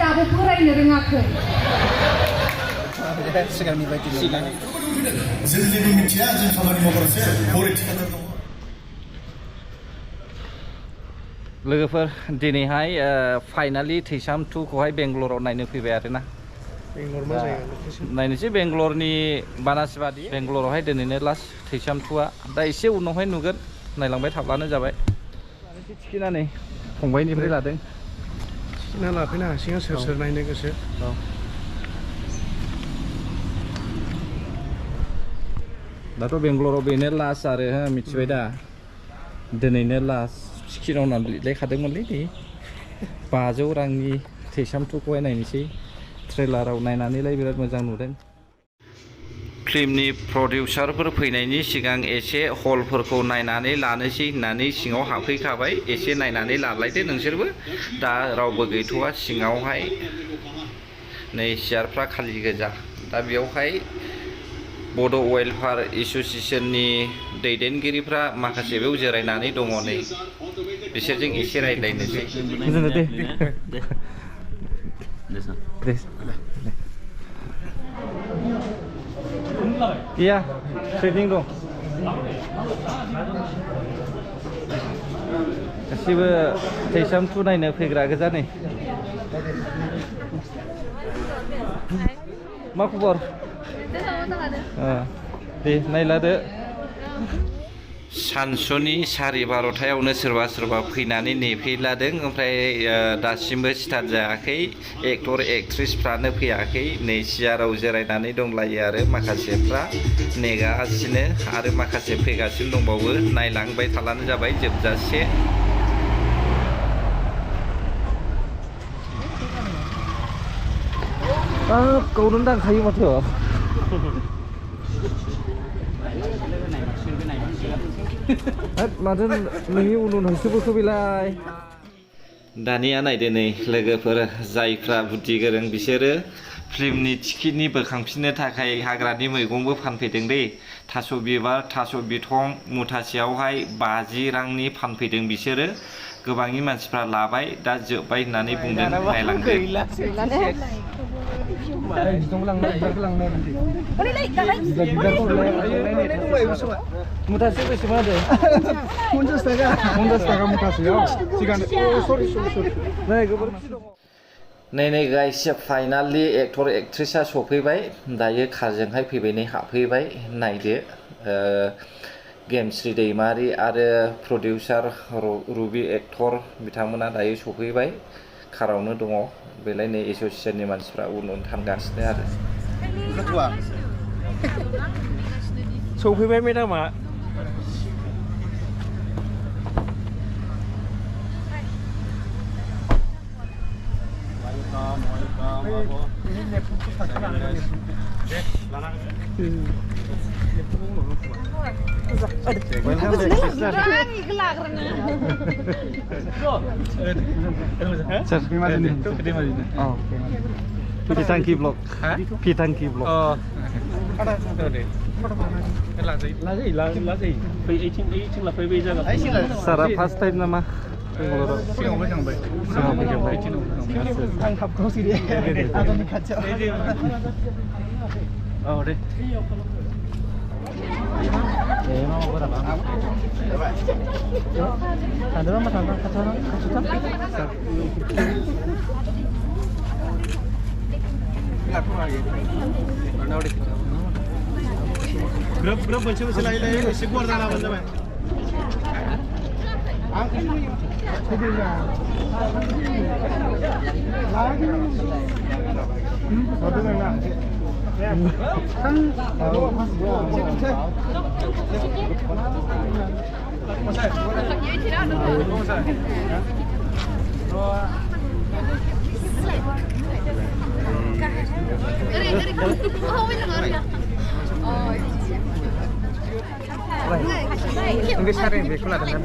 दाबो फरायनो रोङाखै सिगांनि बायदि जों जेबो मिथिया जों खामानि मावग्रासो हरै थिखादार दङ लोगोफोर दिनैहाय फाइनालि थैसाम 2 खौहाय बेंगलराव नायनो फैबाय आरोना नायनोसै बेंगलरनि बानासबादि बेंगलरावहाय दिनैनो लास्ट थैसाम 2आ दा एसे उनावहाय नुगोन नायलांबाय थाब्लानो जाबाय थिखिनानै फंबायनिफ्राय लादों थिखिना लाफैनो हासिगोन सोर सोर नायनो गोसो दाथ' बेंगलराव बेनो लास्ट आरो मिथिबाय दा दिनैनो लास्ट टिकेटाव लिरलायखादोंमोनलै नै 500 रांनि थैसाम 2 खौहाय नायनोसै ट्रेलाराव नायनानैलाय बिराद मोजां नुदों फिल्मनि प्रडिउसारफोर फैनायनि सिगां एसे हलफोरखौ नायनानै लानोसै होननानै सिङाव हाबफैखाबाय एसे नायनानै लालायदो नोंसोरबो दा रावबो गैथ'वा सिङावहाय नै सियारफ्रा खालि गोजा दा बेयावहाय बड' वेलफेयार एस'सिएशननि दैदेनगिरिफ्रा माखासे बेयाव जिरायनानै दङ नै बिसोरजों एसे रायज्लायनोसै iya trading dong गासिबो थैसाम 2 नायनो फैग्रा गोजा नै मा खबर दे नायलादो सानसुनि 12:30 सोरबा सोरबा फैनानै नेफैलादों ओमफ्राय दासिमबो स्टार्ट जायाखै एक्टर एक्ट्रिसफ्रानो फैयाखै नै सियाराव जिरायनानै दंलायो आरो माखासेफ्रा नेगासिनो आरो माखासे फैगासिनो दंबावो नायलांबाय थालानो जाबाय जोबजासे गावनो दांखायो माथो माथो नोंनि उनाव होसोबोखो बेलाय दानिया नायदो नै लोगोफोर जायफ्रा बुद्धि गोरों बिसोरो फिल्मनि टिकेटनि बोखांफिननो थाखाय हाग्रानि मैगंबो फानफैदों दै थास' बिबार थास' बिथं मुथासेयावहाय 50 रांनि फानफैदों बिसोरो गोबांनि मानसिफ्रा लाबाय दा जोबबाय होननानै बुंदों नायलांदो मुथासे बेसेबां आरो 50 थाखा मुथासेयाव सिगां नै गाइस फाइनालि एक्टर एक्ट्रिसआ सफैबाय दायो कारजोंहाय फैबाय हाबफैबाय नायदो गेमस्रि दैमारि आरो प्रडिउसार रुबि एक्टर बिथांमोना दायो सफैबाय कारावनो दङ बेलाय नै एस'सिएशननि मानसिफ्रा उन थांगासिनो आरो सफैबाय मेडामा Pitangki Vlog. Pitangki Vlog. Sarah first time nama? सिगाङावबो थांबाय आं थाबखौ सिरि आंनि खाथियाव औ दे ग्रोब ग्रोब मोनसे लायै लायै एसे गुवार जालाबानो जाबाय Enggak sering deh, kalau dengan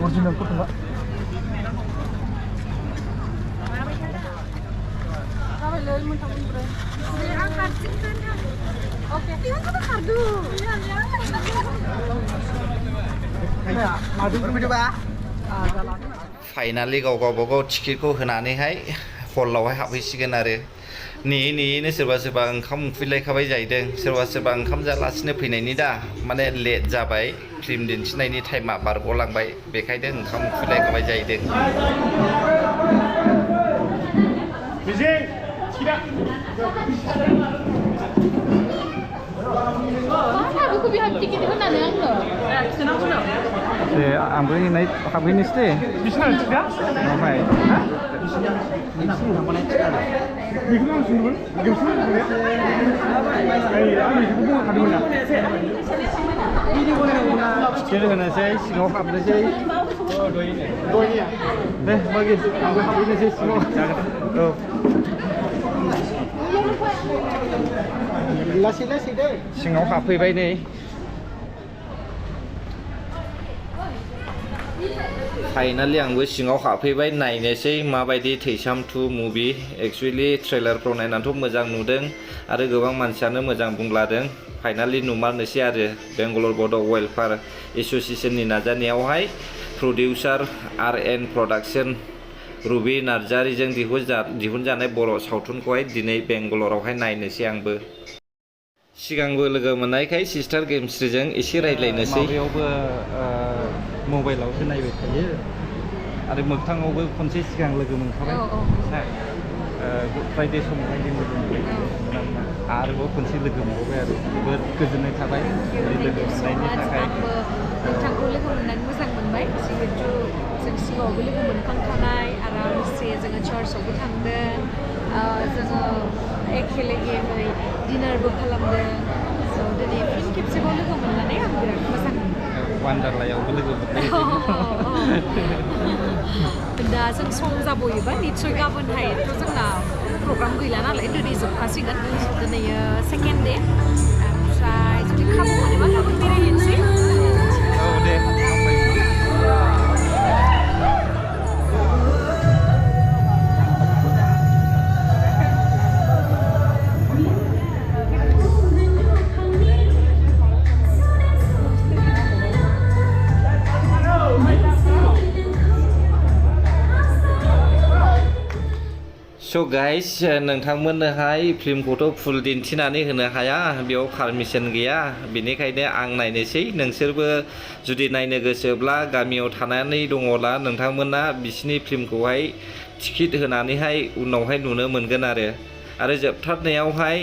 오리지널 코트인가? Finally गाव गावबागाव टिकेटखौ होनानैहाय हलावहाय हाबहैसिगोन आरो नेयै नेयैनो सोरबा सोरबा ओंखाम उखैलायखाबाय जाहैदों सोरबा सोरबा ओंखाम जालासिनो फैनायनि दा माने लेट जाबाय फिल्म दिन्थिनायनि टाइमा बारग'लांबाय बेखायनो ओंखाम उखैलायखाबाय जाहैदों दे आंबो हैनाय हाबहैनोसै दे बिसिनाव टिकेटआ ओमफ्राय बेखौनो आं सोंदोंमोन टिकेट होनोसै सिङाव हाबनोसै दे बागि आंबो हाबहैनोसै सिङाव औ लासै लासै दे सिङाव हाबफैबाय नै फाइनालि आंबो सिङाव हाबफैबाय नायनोसै माबायदि थैसाम 2 मुभि एक्चुअली ट्रेलारफ्राव नायनानैथ' मोजां नुदों आरो गोबां मानसियानो मोजां बुंलादों फाइनालि नुमारनोसै आरो बेंगालर बड' वेलफेयार एस'सिएशननि नाजानायावहाय प्रडिउसार RN प्रडाक्शन रुबि नार्जारिजों दिहुनजानाय बर' सावथुनखौहाय दिनै बेंगालरावहाय नायनोसै आंबो सिगांबो लोगो मोननायखाय सिस्टार गेमस्रिजों एसे रायज्लायनोसै माबायावबो मबाइलावसो नायबाय थायो आरो मोगथाङावबो खनसे सिगां लोगो मोनखाबाय फ्राइडे समावहाय जों लोगो मोनबाय आरोबाव खनसे लोगो मोनबावबाय आरो जोबोद गोजोननाय थाबाय लोगो मोननायनि थाखाय नोंथांखौ लोगो मोननानै मोजां मोनबाय जिहेतु जों सिगाङावबो लोगो मोनखांखानाय आरामसे जोङो चार्चआवबो थांदों जोङो एखे लोगोयै डिनारबो खालामदों स' दिनै फिन खेबसेबाव लोगो मोननानै आं बिराद मोजां वान्डारलायावबो लोगो मोनबाय दा जों सम जाबोयोबा निस्सय गाबोनहायथ' जोंना प्रग्राम गैला नालाय दिनै जोबखासिगोन दिनै सेकेन्ड दे ओमफ्राय जुदि खाबु मोनोबा गाबोन बेरायहैनोसै औ दे स' गाइस नोंथांमोननोहाय फिल्मखौथ' फुल दिन्थिनानै होनो हाया बेयाव पारमिसन गैया बेनिखायनो आं नायनोसै नोंसोरबो जुदि नायनो गोसोब्ला गामियाव थानानै दङब्ला नोंथांमोना बिसिनि फिल्मखौहाय टिकेट होनानैहाय उनावहाय नुनो मोनगोन आरो जोबथारनायावहाय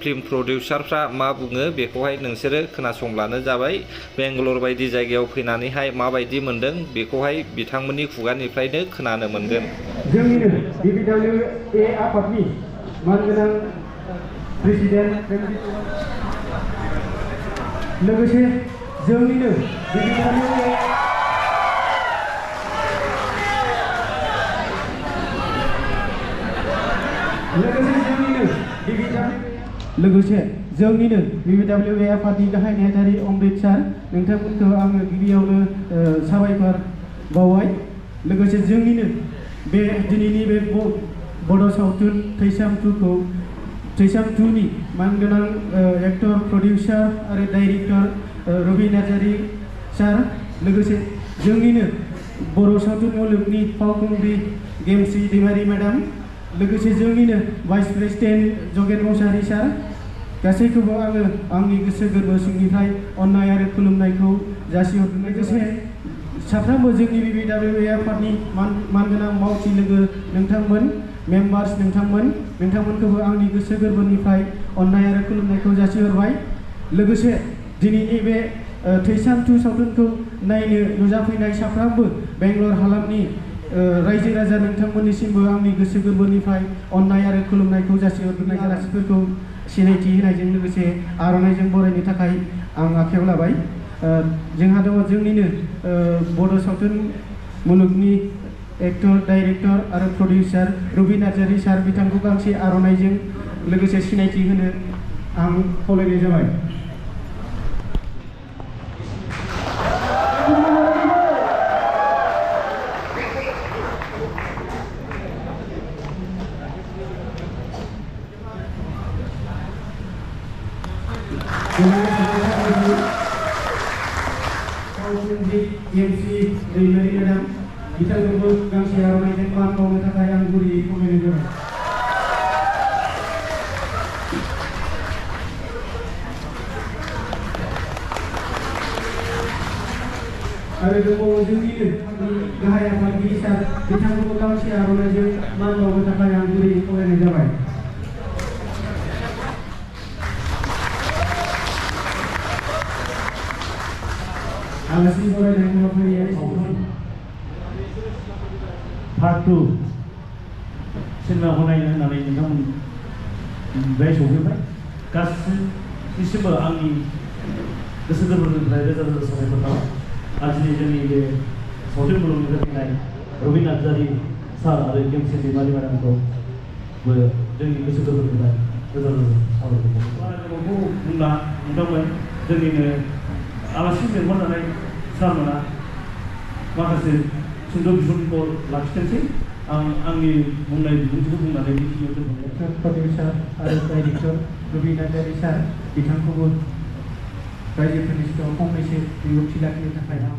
फिल्म प्रडिउसारफ्रा मा बुङो बेखौहाय नोंसोरो खोनासंब्लानो जाबाय बेंगालर बायदि जायगायाव फैनानैहाय माबायदि मोनदों बेखौहाय बिथांमोननि खुगानिफ्रायनो खोनानो मोनगोन जोंनिनो BBWA आफादनि मानगोनां प्रेसिडेन्ट लोगोसे जोंनिनो BBWA लोगोसे जोंनिनो BBWA आफादनि गाहाय नेहाथारि अमृत सार नोंथांमोनखौ आङो गिबियावनो साबायखर बावबाय लोगोसे जोंनिनो बे दिनैनि बे बड' सावथुन थैसाम 2नि मानगोनां एक्टर प्रडिउसार आरो डाइरेक्टर रुबि नार्जारि सार लोगोसे जोंनिनो बर' सावथुन मुलुगनि फावखुंग्रि गेमस्रि दैमारि मेडाम लोगोसे जोंनिनो भाइस प्रेसिडेन्ट जगेन मुसाहारि सार गासैखौबो आङो आंनि गोसो गोरबो सिंनिफ्राय अननाय आरो खुलुमनायखौ जासिहरदों लोगोसे साफ्रोमबो जोंनि BBWA आफादनि मानगोनां मावथि लोगो नोंथांमोन मेम्बार्स नोंथांमोनखौबो आंनि गोसो गोरबोनिफ्राय अननाय आरो खुलुमनायखौ जासिहरबाय। लोगोसे दिनैनि बे थैसाम 2 सावथुनखौ नायनो नुजाफैनाय साफ्रोमबो बेंगलर हालामनि रायजो राजा नोंथांमोननिसिमबो आंनि गोसो गोरबोनिफ्राय अननाय आरो खुलुमनायखौ जासिहरनाय आलासिफोरखौ सिनायथि होनायजों लोगोसे आर'नाइजों बरायनो थाखाय आं आखायाव लाबाय। जोंहा दङ जोंनिनो बड' सावथुन मुलुगनि एक्टर, डाइरेक्टर आरो प्रडिउसार रबि नार्जारी सार, बिथांखौ गांसे आर'नाइजों लोगोसे सिनायथि होनो आं खावलायनाय जाबाय। बिथांखौबो गांसे आर'नाइजों मान बावनो थाखाय आं गुरैयै खावलायनाय जाबाय। आरो दंबावो जोंनिनो गाहाय आफादगिरि सार, बिथांखौबो गांसे आर'नाइजों मान बावनो थाखाय आं गुरैयै खावलायनाय जाबाय। आलासि बरायनाय हाबाफारिया पार्ट 2 सिनेमाखौ नायनो होननानै नोंथांमोन बे सफैबाय। गासैनिसिमबो आंनि गोसो गोरबोनिफ्राय रोजा रोजा साबायखर थाबाय। आरो दिनै जोंनि बे सावथुन मुलुगनिफ्राय फैनाय रबि नार्जारी सार आरो गेमस्रि दैमारि मेडामखौबो जोंनि गोसो गोरबोनिफ्राय रोजा रोजा साबायखर बावखौ बुंना नोंथांमोन जोंनिनो आलासि लेंहरनानै सारमोना माखासे सुंद' बिबुंथिखौ लाखिथोंसै। आं आंनि बुंनाय बिबुंथिखौ बुंनानै बेखिनियाव दोनथ'बाय। प्रडिउसार आरो डाइरेक्टर रबि नार्जारी सार, बिथांखौबो रायजोफोरनि सिगाङाव फंनैसो बिबुंथि लाखिनो थाखाय आं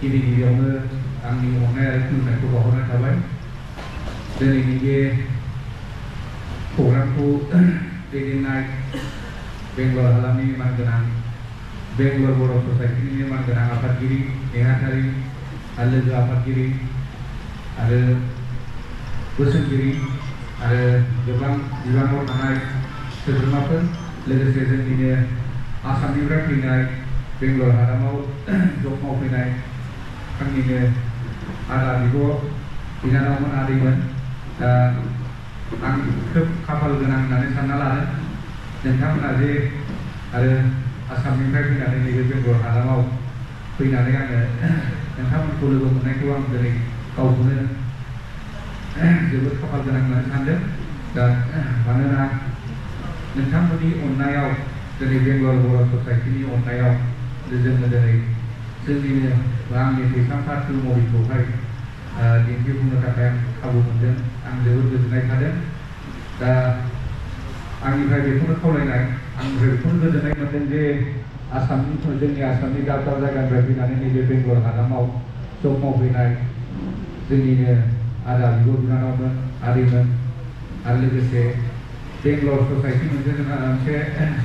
गिबियावनो आंनि अननाय आरो खुलुमनायखौ बावहरनाय थाबाय। दिनैनि बे प्रग्रामखौ दैदेननाय बेंगलर हालामनि मानगोनां बेंगलर बर' ससाइटिनि मानगोनां आफादगिरि, नेहाथारि आरो लोगो आफादगिरि आरो बोसोनगिरि आरो गोबां बिबानाव थानाय सोद्रोमाफोर, लोगोसे जोंनिनो आसामनिफ्राय फैनाय बेंगलर हालामाव जब मावफैनाय आंनिनो आदा बिब' बिनानावमोन, आदैमोन। दा आं खोब खाफाल गोनां होननानै सानना लादों। नोंथांमोना जे आरो आसामनिफ्राय फैनानै नैबे बेंगलर हालामाव फैनानै आङो नोंथांमोनखौ लोगो मोननायखौ आं दिनै गावखौनो जोबोद खाफाल गोनां होननानै सानदों। दा मानोना नोंथांमोननि अननायाव, दिनै बेंगलर बर' ससाइटिनि अननायाव जोङो दिनै जोंनिनो आंनि थैसाम पार्ट 2 मुभिखौहाय दिन्थिफुंनो थाखाय आं खाबु मोनदों। आं जोबोद गोजोननाय थादों। दा आंनिफ्राय बेखौनो खावलायनाय, आंनिफ्राय बेखौनो गोजोननाय मोनदों जे जोंनि आसामनि दाब दाब जायगानिफ्राय फैनानै नैबे बेंगलर हालामाव जब मावफैनाय जोंनिनो आदा बिब' बिनानावमोन, आदैमोन आरो लोगोसे बेंगलर ससाइटि जोंहा मोनसे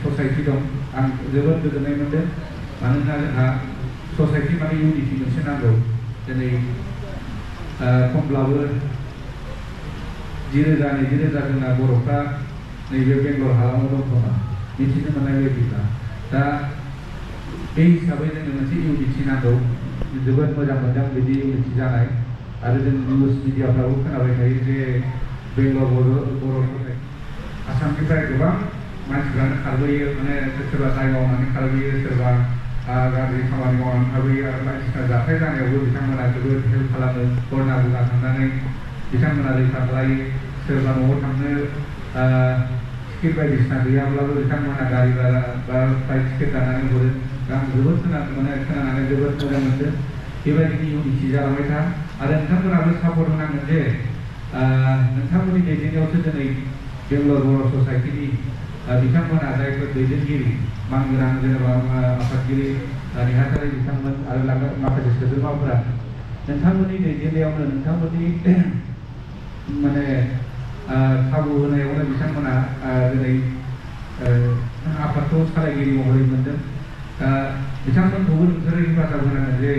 ससाइटि दं। आं जोबोद गोजोननाय मोनदों। मानोना जोंहा ससाइटि माने इउनिटि मोनसे नांगौ। दिनै खमब्लाबो 10,000 20,000 जोंना बर'फ्रा नैबे बेंगलर हालामाव दं खोमा, मिथिनो मोननाय बायदिब्ला। दा बे हिसाबै जोंनो मोनसे इउनिटि नांगौ। जोबोद मोजां मोनदों बिदि इउनिटि जानाय। आरो जों निउज मिडियाफ्राबो खोनाबाय थायो जे बेंगलर बर' आसामनिफ्राय गोबां मानसिफ्रानो खारबोयो, माने सोरबा दाय मावनानै खारबोयो, सोरबा गाज्रि खामानि मावनानै खारबोयो आरो बायदिसिना जाथाय जानायावबो बिथांमोना जोबोद हेल्प खालामो। बरना बुगा थांनानै बिथांमोना रैखा खालायो। सोरबा न'आव थांनो टिकेट बायदिसिना गैयाब्लाबो बिथांमोना गारि भारा बा फ्लाइट टिकेट दानानै हरो। आं जोबोद खोनानानै जोबोद मोजां मोनदों। बेबायदिनो इउनिटि जालांबाय था। आरो नोंथांमोनाबो सापर्ट होनांगोन जे नोंथांमोननि दैदेननायावसो दिनै बेंगलर बर' ससाइटिनि बिथांमोना जायफोर दैदेनगिरि, मानगोनां जेनेबा आफादगिरि, नेहाथारि बिथांमोन आरो माखासे सोद्रोमाफोरा नोंथांमोननि दैदेननायावनो, नोंथांमोननि माने खाबु होनायावनो बिथांमोना दिनै आफादखौ सालायगिरि महरै मोनदों। बिथांमोनखौबो नोंसोरो हेफाजाब होनांगोन जे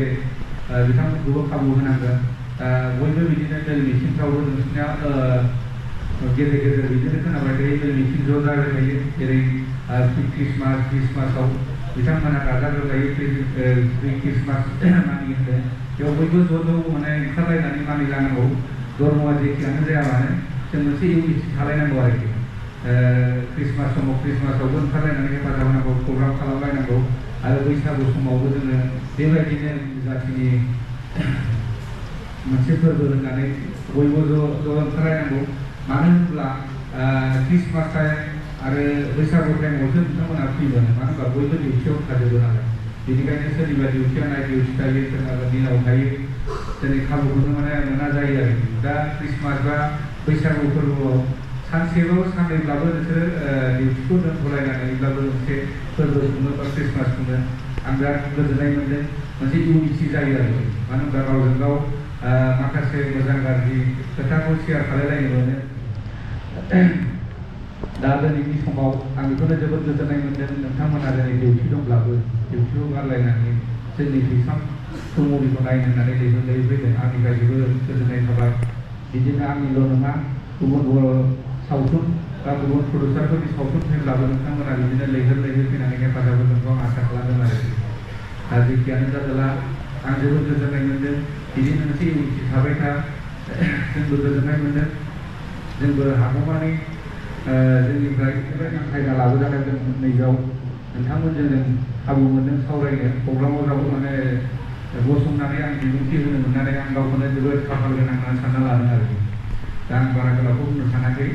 बिथांमोनखौबो खाबु होनांगोन बयबो बिदिनो मेल मिटिंफ्रावबो नोंसिना गेजेर गेजेर बिदिनो खोनाबाय थायो मेल मिटिं ज' जाबाय थायो जेरै क्रिसमासाव बिथांमोना गाजा गोमजायै प्रि क्रिसमास मानियो होनदों बेयाव बयबो ज' ज' माने ओंखारलायनानै मानिलायनांगौ धर्मआ जेखियानो जाया मानो जों मोनसे इउनिटि थालायनांगौ आरोखि क्रिसमासावबो ओंखारलायनानै हेफाजाब होनांगौ प्रग्राम खालामलायनांगौ आरो बैसागु समावबो जोङो बेबायदिनो जातिनि मोनसे फोरबो होननानै बयबो ज' ओंखारलायनांगौ मानो होनब्ला क्रिसमास टाइम आरो बैसागु टाइमावसो बिथांमोना फ्रि मोनो मानो होनबा बयबो डिउटियाव थाजोबो नालाय बेनिखायनो सोरनिबा डिउटिया नाइट डिउटि थायो सोरनाबा दिनाव थायो दिनै खाबुखौनो मोना जायो आरोखि दा क्रिसमास बा बैसागु फोरबोआव सानसेबाबो साननैब्लाबो नोंसोरो डिउटिखौ दोनथ'लायनानैब्लाबो मोनसे फोरबो खुङो बा क्रिसमास खुङो आं बिराद गोजोननाय मोन्दों मोनसे इउनिटि जायो आरोखि मानो होनबा गावजों गाव माखासे मोजां गाज्रि खोथाखौ शेयार खालायलायनो मोनो दा दिनैनि समाव आं बेखौनो जोबोद गोजोननाय मोन्दों नोंथांमोना दिनै डिउटि दंब्लाबो डिउटिखौ गारलायनानै जोंनि थैसामखौ मुभिखौ नायनो होननानै लिंहरलाय फैदों आंनिफ्राय जोबोद गोजोननाय थाबाय बिदिनो आंनिल' नङा गुबुन बर' सावथुन बा गुबुन प्रडिउसारफोरनि सावथुन फैब्लाबो नोंथांमोना बिदिनो लैहोर फैनानै हेफाजाब होगोनखौ आं आसा खालामदों आरोखि दा जेखियानो जादोंला आं जोबोद गोजोननाय मोन्दों बिदिनो मोनसे इउनिटि थाबाय था जोंबो गोजोननाय मोन्दों जोंबो हागौमानि जोंनिफ्राय बेबायदि खायदा लाबोजानाय जों नैबेयाव नोंथांमोनजों जों खाबु मोनदों सावरायनो प्रग्रामाव माने गसंनानै आं बिबुंथि होनो मोननानै आं गावखौनो जोबोद खाफाल गोनां होननानै सानना लादों आरोखि दा आं बारा गोलावखौ बुंनो सानाखै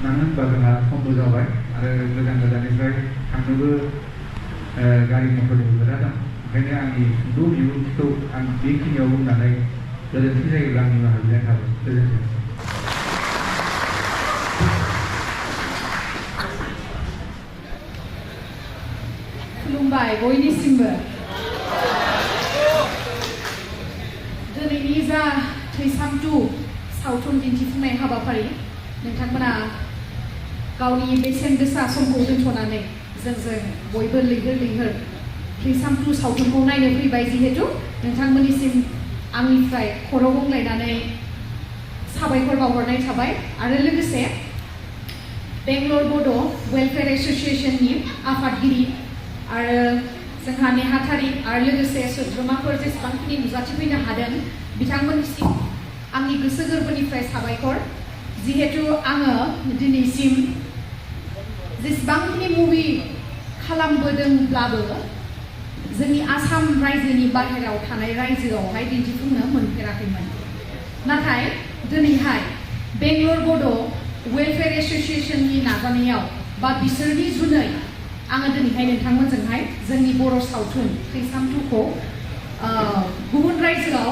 मानो होनबा जोंहा समबो जाबाय आरो गोजाननिफ्राय थांनोबो गारि मथरनिबो खोथा दं ओंखायनो आंनि सुंद' बिबुंथिखौ आं बेखिनियाव बुंनानै गोरोन्थि जायोब्ला आं निमाहा बिनाय थाबाय गोजोन्थों खुलुमबाय बयनिसिमबो दिनैनि जा थैसामथु सावथुन दिन्थिफुंनाय हाबाफारि नोंथांमोना गावनि बेसेन गोसा समखौ दोनथ'नानै जोंजों बयबो लैहोर थैसामथु सावथुनखौ नायनो फैबाय जिहेतु नोंथांमोननिसिम आंनिफ्राय खर' गंलायनानै साबायखर बावहरनाय थाबाय आरो लोगोसे बेंगलर बड' वेलफेयार एस'सिएशननि आफादगिरि आरो जोंहा नेहाथारि आरो लोगोसे सोद्रोमाफोर जेसेबांखिनि नुजाथिफैनो हादों बिथांमोननिसिम आंनि गोसो गोरबोनिफ्राय साबायखर जिहेतु आङो दिनैसिम जेसेबांखिनि मुभि खालामबोदोंब्लाबो जोंनि आसाम रायजोनि बाहेरायाव थानाय रायजोआवहाय दिन्थिफुंनो मोनफेराखैमोन नाथाय दिनैहाय बेंगलर बड' वेलफेयार एस'सिएशननि नाजानायाव बा बिसोरनि जुनै आङो दिनैहाय नोंथांमोनजोंहाय जोंनि बर' सावथुन थैसामथुखौ गुबुन रायजोआव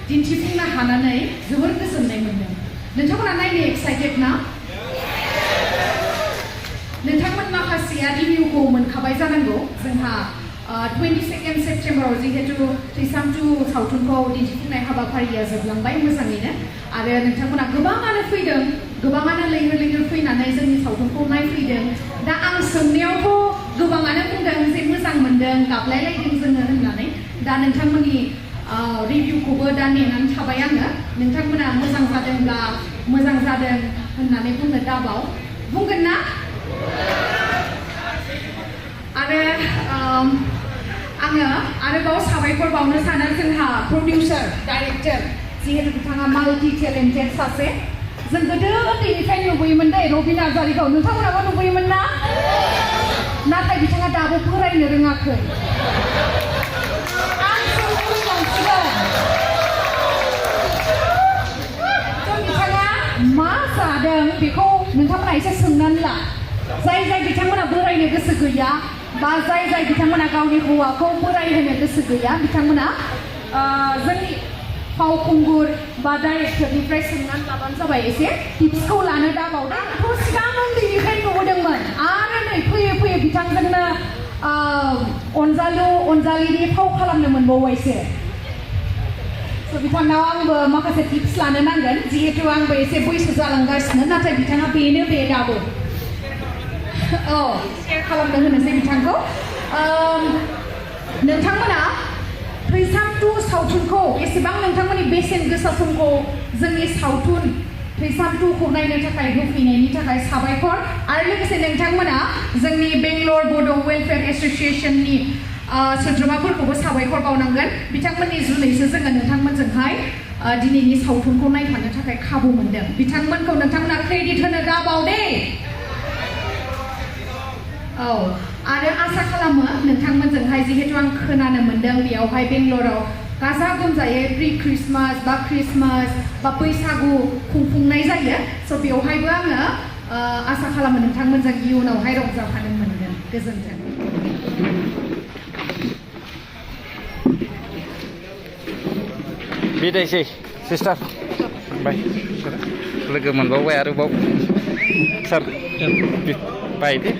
दिन्थिफुंनो हानानै जोबोर गोजोननाय मोन्दों नोंथांमोना नायनो एक्साइटेड ना नोंथांमोन माखासेया रिभिउखौ मोनखाबाय जानांगौ जोंहा 22 सेप्टेम्बराव जिहेतु थैसामथु सावथुनखौ दिन्थिफुंनाय हाबाफारिया जोबलांबाय मोजाङैनो आरो नोंथांमोना गोबाङानो फैदों गोबाङानो लैहोर फैनानै जोंनि सावथुनखौ नायफैदों दा आं सोंनायावथ' गोबाङानो बुंदों जे मोजां मोन्दों गाबलायलायदों जोङो होननानै दा नोंथांमोननि रिभिउखौबो दा नेनानै थाबाय आङो नोंथांमोना मोजां जादोंब्ला मोजां जादों होननानै बुंनो दाबाव बुंगोन ना आरो आङो आरोबाव साबायखर बावनो सानो जोंहा प्रडिउसार डाइरेक्टर जिहेतु बिथाङा माल्टि टेलेन्टेड सासे जों गोदो उन्दैनिफ्राय नुबोयोमोन दे रबि नार्जारिखौ नोंथांमोनाबो नुबोयोमोन ना नाथाय बिथाङा दाबो फरायनो रोङाखै बिथाङा मा जादों बेखौ नोंथांमोना एसे सोंनानै ला जाय बिथांमोना बोरायनो गोसो गैया बा जाय बिथांमोना गावनि हौवाखौ बोरायहोनो गोसो गैया बिथांमोना जोंनि फावखुंगुर बा डाइरेक्टरनिफ्राय सोंनानै लाबानो जाबाय एसे टिप्सखौ लानो दाबावदों आंथ' सिगां उन्दैनिफ्राय नुबोदोंमोन आरो नै फैयै बिथांजोंनो अनजालिनि फाव खालामनो मोनबावबायसो स' बिथांनाव आंबो माखासे टिप्स लानो नांगोन जिहेतु आंबो एसे बैसो जालांगासिनो नाथाय बिथाङा बेनो बे दाबो शेयार खालामनो होनोसै बिथांखौ नोंथांमोना थैसाम 2 सावथुनखौ एसेबां नोंथांमोननि बेसेन गोसा समखौ जोंनि सावथुन थैसाम 2 खौ नायनो थाखाय होफैनायनि थाखाय साबायखर आरो लोगोसे नोंथांमोना जोंनि बेंगलर बड' वेलफेयार एस'सिएशननि सोद्रोमाफोरखौबो साबायखर बावनांगोन बिथांमोननि जुनैसो जोङो नोंथांमोनजोंहाय दिनैनि सावथुनखौ नायफानो थाखाय खाबु मोनदों बिथांमोनखौ नोंथांमोना क्रेडिट होनो दाबाव दे आरो आसा खालामो नोंथांमोनजोंहाय जिहेतु आं खोनानो मोनदों बेयावहाय बेंगलराव गाजा गोमजायै प्रि क्रिसमास बा क्रिसमास बा बैसागु खुंफुंनाय जायो स' बेवहायबो आङो आसा खालामो नोंथांमोनजों इयुनावहाय रंजाफानो मोनगोन गोजोन्थों बिदायसै सिस्टार बाय लोगो मोनबावबाय आरोबाव सार बाय दे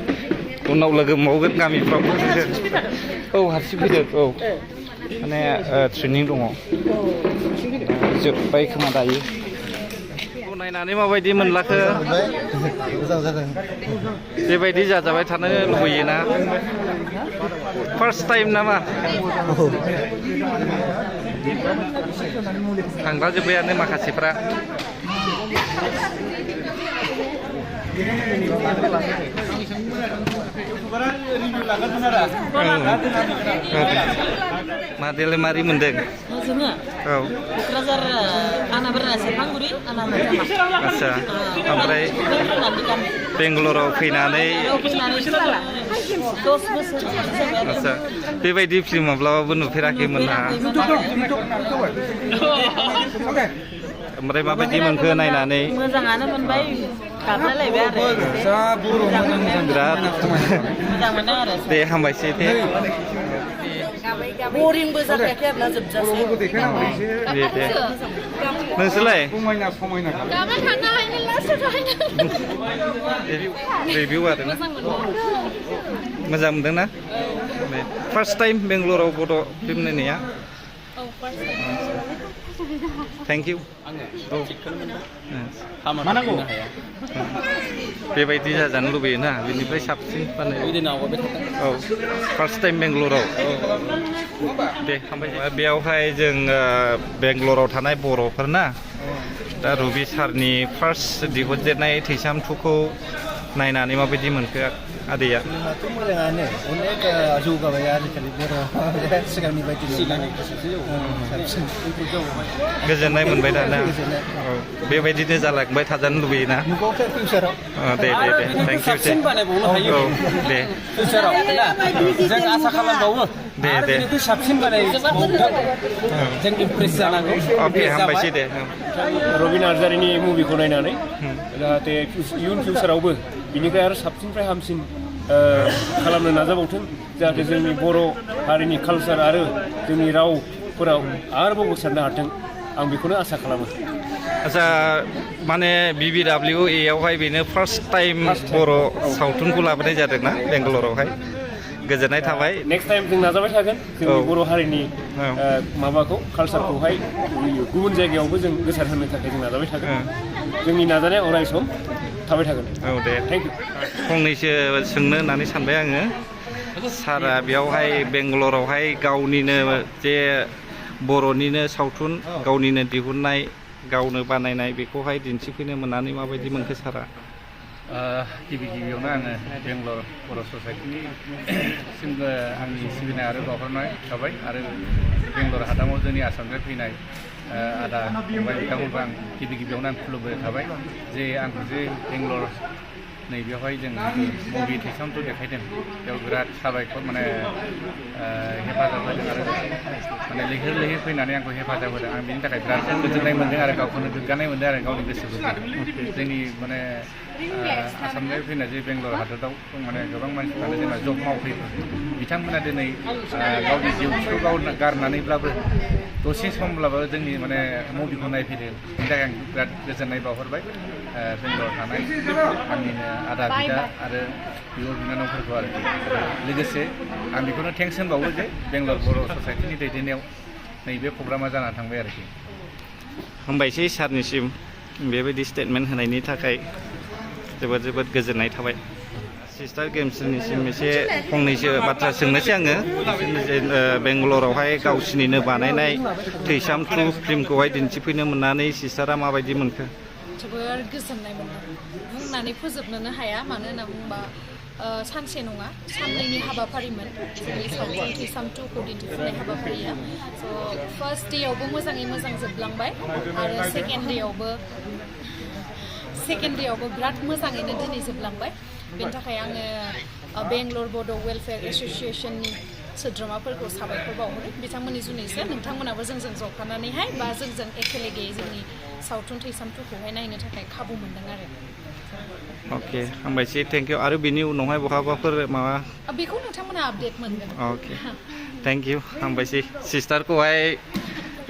उनाव लोगो मोनबावगोन गामिफ्राव औ हारसिं फैदों औ माने ट्रेनिं दङ जोब्बाय खोमा दायो नायनानै माबायदि मोनलाखो मोजां जादों बेबायदि जाजाबाय थानो लुबैयोना फार्स्ट टाइम नामा थांग्रा जोब्बायानो माखासेफ्रा मादेलाय मारै मोनदों औ क'क्राझार आंना बोरना सेरफांगुरि आंना मोजां आच्छा ओमफ्राय बेंगलराव फैनानै आच्छा बेबायदि फिल्म माब्लाबाबो नुफेराखैमोन ना ओमफ्राय माबायदि मोनखो नायनानै मोजाङानो मोनबाय गाबलायलायबाय आरो बिराद मोजां मोनदों आरो दे हामबायसै दे बरिंबो जाखायाखै आरोना जोबजासे दे दे नोंसोरलाय रिभिउ आरो ना मोजां मोनदोंना फार्स्ट टाइम बेंगलराव बड' फिल्म नायनाया थेंक इउ बेबायदि जाजानो लुबैयोना बेनिफ्राय साबसिन औ फार्स्ट टाइम बेंगलराव दे हामबाय बेयावहाय जों बेंगलराव थानाय बर'फोरना दा रुबि सारनि फार्स्ट दिहुनजेननाय थैसाम 2 खौ नायनानै माबायदि मोनखो आदैया मोजाङानो अनेक जौगाबाय आजिखालि बर' सिगांनि बायदि गोजोननाय मोनबाय दाना औ बेबायदिनो जालांबाय थाजानो लुबैयोना दे दे दे थेंक इउ औ दे जों आसा खालामबावो दे दे साबसिन जों इमप्रेस जानांगौ अके हामबायसै दे रबि नार्जारिनि मुभिखौ नायनानै जाहाथे इयुन फिउचारावबो बिनिफ्राय आरो साबसिननिफ्राय हामसिन खालामनो नाजाबावथों जाहाथे जोंनि बर' हारिनि कालचार आरो जोंनि रावफोराव आरोबाव गोसारनो हाथों आं बेखौनो आसा खालामो आच्छा माने BBWA आवहाय बेनो फार्स्ट टाइम बर' सावथुनखौ लाबोनाय जादोंना बेंगलरावहाय गोजोननाय थाबाय नेक्स्ट टाइम जों नाजाबाय थागोन जोंनि बर' हारिनि माबाखौ कालचारखौहाय गुबुन जायगायावबो जों गोसारहोनो थाखाय जों नाजाबाय थागोन जोंनि नाजानाया अराय सम थाबाय थागोन औ दे थेंक इउ फंनैसो सोंनो होननानै सानबाय आङो सारा बेयावहाय बेंगलरावहाय गावनिनो जे बर'निनो सावथुन गावनिनो दिहुननाय गावनो बानायनाय बेखौहाय दिन्थिफैनो मोननानै माबायदि मोनखो सारा गिबियावनो आङो बेंगलर बर' ससाइटिनिसिमबो आंनि सिबिनाय आरो बावहरनाय थाबाय आरो बेंगलर हादामाव जोंनि आसामनिफ्राय फैनाय आदा फंबाय बिथांमोनखौ आं गिबियावनो आं खुलुमनाय थाबाय जे आंखौ जे बेंगलर नैबेयावहाय जों मुभि थैसाम 2 देखायदों बेयाव बिराद साबायखर माने हेफाजाब होदों आरो माने लैहोर लैहोर फैनानै आंखौ हेफाजाब होदों आं बेनि थाखाय बिराद गोजोननाय मोन्दों आरो गावखौनो गोग्गानाय मोन्दों आरो गावनि गोसोखौ जोंनि माने आसामनिफ्राय फैनाय जे बेंगलर हादोराव माने गोबां मानसिफ्रानो जेनेबा जब मावफैयो बिथांमोना दिनै गावनि जिउखौ गाव गारनानैब्लाबो दसे समब्लाबो जोंनि माने मुभिखौ नायफैदों बेनि थाखाय आं बिराद गोजोननाय बावहरबाय बेंगलराव थानाय आंनिनो आदा बिदा आरो बिब' बिनानावफोरखौ आरो लोगोसे आं बेखौनो थेंक्स होनबावो जे बेंगलर बर' ससाइटिनि दैदेननायाव नैबे प्रग्रामा जाना थांबाय आरोखि हामबायसै सारनिसिम बेबायदि स्टेटमेन्ट होनायनि थाखाय जोबोद जोबोद गोजोननाय थाबाय सिस्टार गेम्सनिसिम एसे फंनैसो बाथ्रा सोंनोसै आङो बेंगलरावहाय गावसिनिनो बानायनाय थैसाम 2 फिल्मखौहाय दिन्थिफैनो मोननानै सिस्टारा माबायदि मोनखो? जोबोर गोजोननाय मोनदों बुंनानै फोजोबनोनो हाया मानो होनना बुंबा सानसे नङा साननैनि हाबाफारिमोन जोंनि सावथुन थैसाम 2खौ दिन्थिफुंनाय हाबाफारिया स' फार्स्ट डेआवबो मोजाङै मोजां जोबलांबाय आरो सेकेन्ड डेआवबो बिराद मोजाङैनो दिनै जोबलांबाय बेनि थाखाय आङो बेंगलर बड' वेलफेयार एस'सिएशननि सोद्रोमाफोरखौ साबायखर बावहरो बिथांमोननि जुनैसो नोंथांमोनाबो जोंजों जफानानैहाय बा जोंजों एखेलेगे जोंनि सावथुन थैसाम 2खौहाय नायनो थाखाय खाबु मोनदों आरो अके हामबायसै थेंक इउ आरो बिनि उनावहाय बहाबाफोर माबा बेखौ नोंथांमोना आपडेट मोनगोन अके थेंक इउ हामबायसै सिस्टारखौहाय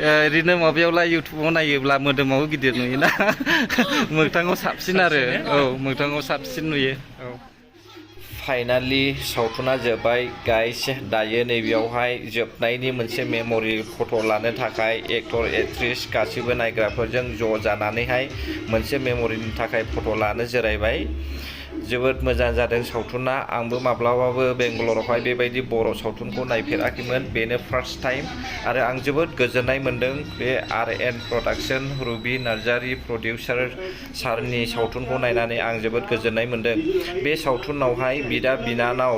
ओरैनो माबायावलाय इउटुबाव नायोब्ला मोदोमाव गिदिर नुयोना मोगथाङाव साबसिन आरो औ मोगथाङाव साबसिन नुयो औ फाइनालि सावथुना जोब्बाय गाइस दायो नैबेयावहाय जोबनायनि मोनसे मेम'रि फट' लानो थाखाय एक्टर एक्ट्रिस गासिबो नायग्राफोरजों ज' जानानैहाय मोनसे मेम'रिनि थाखाय फट' लानो जिरायबाय जोबोद मोजां जादों सावथुना आंबो माब्लाबाबो बेंगलरावहाय बेबायदि बर' सावथुनखौ नायफेराखैमोन बेनो फार्स्ट टाइम आरो आं जोबोद गोजोननाय मोन्दों बे RN production ruby Narzary producer सारनि सावथुनखौ नायनानै आं जोबोद गोजोननाय मोन्दों बे सावथुनावहाय बिदा बिनानाव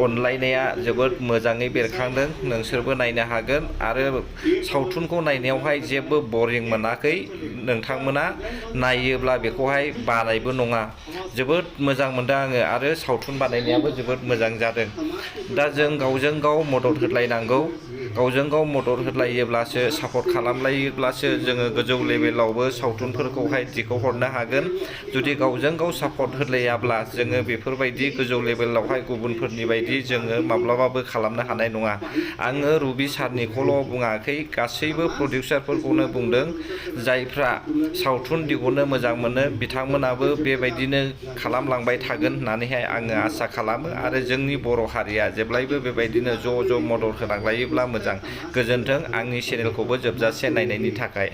अनलायनाया जोबोद मोजाङै बेरखांदों नोंसोरबो नायनो हागोन आरो सावथुनखौ नायनायावहाय जेबो बरिं मोनाखै नोंथांमोना नायोब्ला बेखौहाय बानायबो नङा जोबोद मोजां मोनदों आङो आरो सावथुन बानायनायाबो जोबोद मोजां जादों दा जों गावजों गाव मदद होलायनांगौ गावजों गाव मदद होलायोब्लासो सापर्ट खालामलायोब्लासो जोङो गोजौ लेभेलावबो सावथुनफोरखौहाय दिखांहरनो हागोन जुदि गावजों गाव सापर्ट होलायाब्ला जोङो बेफोरबायदि गोजौ लेभेलावहाय गुबुनफोरनि बायदि जोङो माब्लाबाबो खालामनो हानाय नङा आङो रुबि सारनिखौल' बुङाखै गासैबो प्रडिउसारफोरखौनो बुंदों जायफ्रा सावथुन दिहुननो मोजां मोनो बिथांमोनाबो बेबायदिनो खालामलांबाय थागोन होननानैहाय आङो आसा खालामो आरो जोंनि बर' हारिया जेब्लायबो बेबायदिनो ज' ज' मदद होलांलायोब्ला मोजां गोजोन्थों आंनि चेनेलखौबो जोबजासे नायनायनि थाखाय